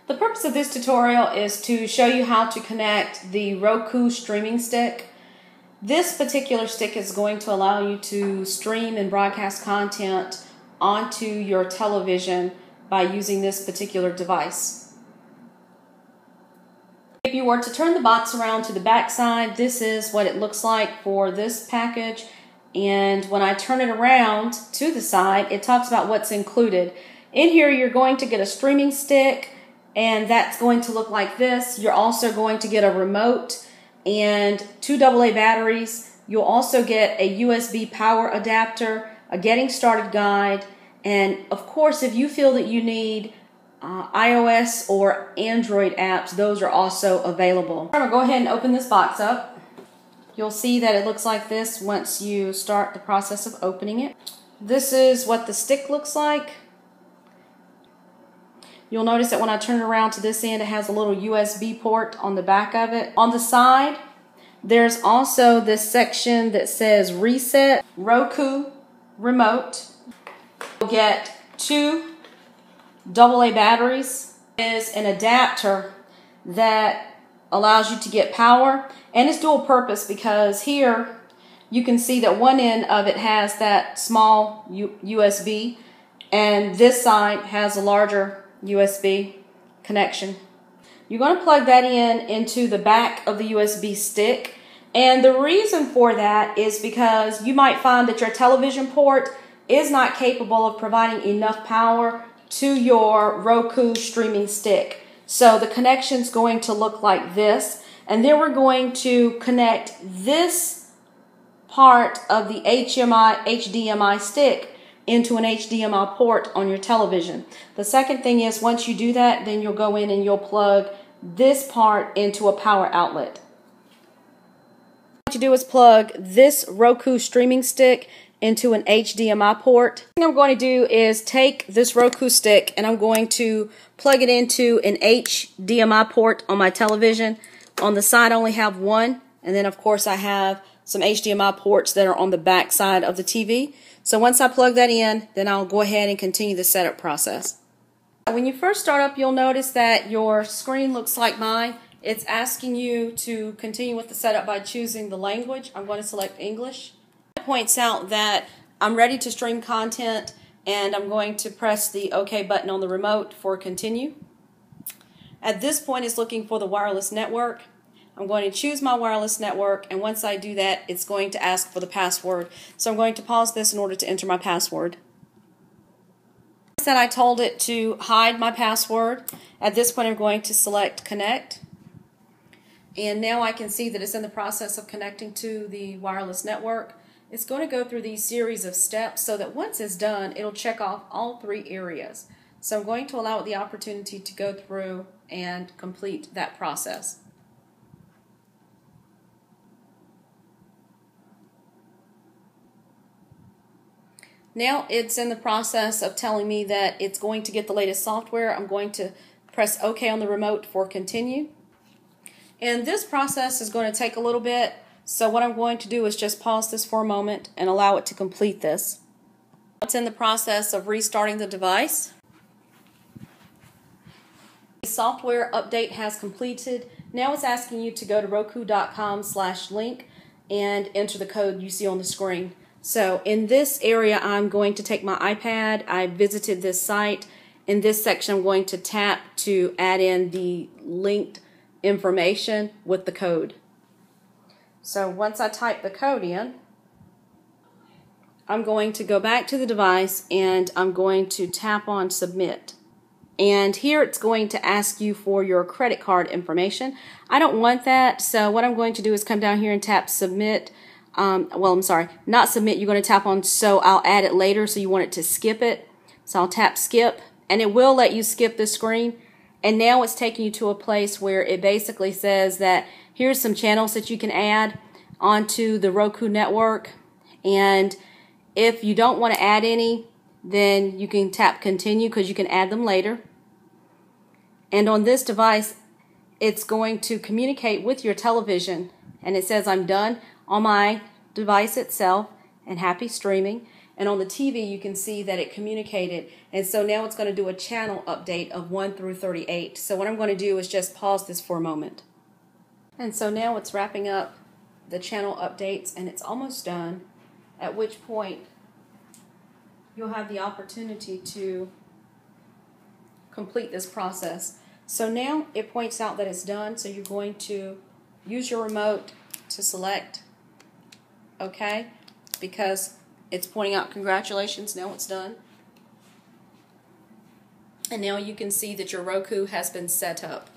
The purpose of this tutorial is to show you how to connect the Roku streaming stick. This particular stick is going to allow you to stream and broadcast content onto your television by using this particular device. If you were to turn the box around to the back side, this is what it looks like for this package. And when I turn it around to the side, it talks about what's included. In here, you're going to get a streaming stick, and that's going to look like this. You're also going to get a remote and 2 AA batteries. You'll also get a USB power adapter, a getting started guide, and of course, if you feel that you need iOS or Android apps, those are also available. I'm going to go ahead and open this box up. You'll see that it looks like this once you start the process of opening it. This is what the stick looks like. You'll notice that when I turn it around to this end, it has a little USB port on the back of it. On the side, there's also this section that says Reset, Roku, Remote. You'll get 2 AA batteries. There's an adapter that allows you to get power, and it's dual purpose because here you can see that one end of it has that small USB, and this side has a larger USB connection. You're going to plug that into the back of the USB stick, and the reason for that is because you might find that your television port is not capable of providing enough power to your Roku streaming stick. So the connection is going to look like this, and then we're going to connect this part of the HDMI stick into an HDMI port on your television. The second thing is, once you do that, then you'll go in and you'll plug this part into a power outlet. What you do is plug this Roku streaming stick into an HDMI port. The thing I'm going to do is take this Roku stick and I'm going to plug it into an HDMI port on my television. On the side I only have one, and then of course I have some HDMI ports that are on the back side of the TV. So once I plug that in, then I'll go ahead and continue the setup process. When you first start up, you'll notice that your screen looks like mine. It's asking you to continue with the setup by choosing the language. I'm going to select English. It points out that I'm ready to stream content, and I'm going to press the OK button on the remote for continue. At this point, it's looking for the wireless network. I'm going to choose my wireless network, and once I do that, it's going to ask for the password. So I'm going to pause this in order to enter my password. Then I told it to hide my password. At this point, I'm going to select connect. And now I can see that it's in the process of connecting to the wireless network. It's going to go through these series of steps so that once it's done, it'll check off all 3 areas. So I'm going to allow it the opportunity to go through and complete that process. Now it's in the process of telling me that it's going to get the latest software. I'm going to press OK on the remote for continue. And this process is going to take a little bit, so what I'm going to do is just pause this for a moment and allow it to complete this. It's in the process of restarting the device. The software update has completed. Now it's asking you to go to roku.com/link and enter the code you see on the screen. So in this area, I'm going to take my iPad. I visited this site. In this section, I'm going to tap to add in the linked information with the code. So once I type the code in, I'm going to go back to the device and I'm going to tap on submit. And here it's going to ask you for your credit card information. I don't want that, so what I'm going to do is come down here and tap submit. Not submit, you're going to tap on so I'll add it later, so you want it to skip it. So I'll tap skip, and it will let you skip the screen. And now it's taking you to a place where it basically says that here's some channels that you can add onto the Roku network. And if you don't want to add any, then you can tap continue because you can add them later. And on this device, it's going to communicate with your television. And it says I'm done on my device itself and happy streaming. And on the TV, you can see that it communicated. And so now it's going to do a channel update of 1 through 38. So what I'm going to do is just pause this for a moment. And so now it's wrapping up the channel updates, and it's almost done, at which point you'll have the opportunity to complete this process. So now it points out that it's done, so you're going to use your remote to select OK, because it's pointing out congratulations, now it's done. And now you can see that your Roku has been set up.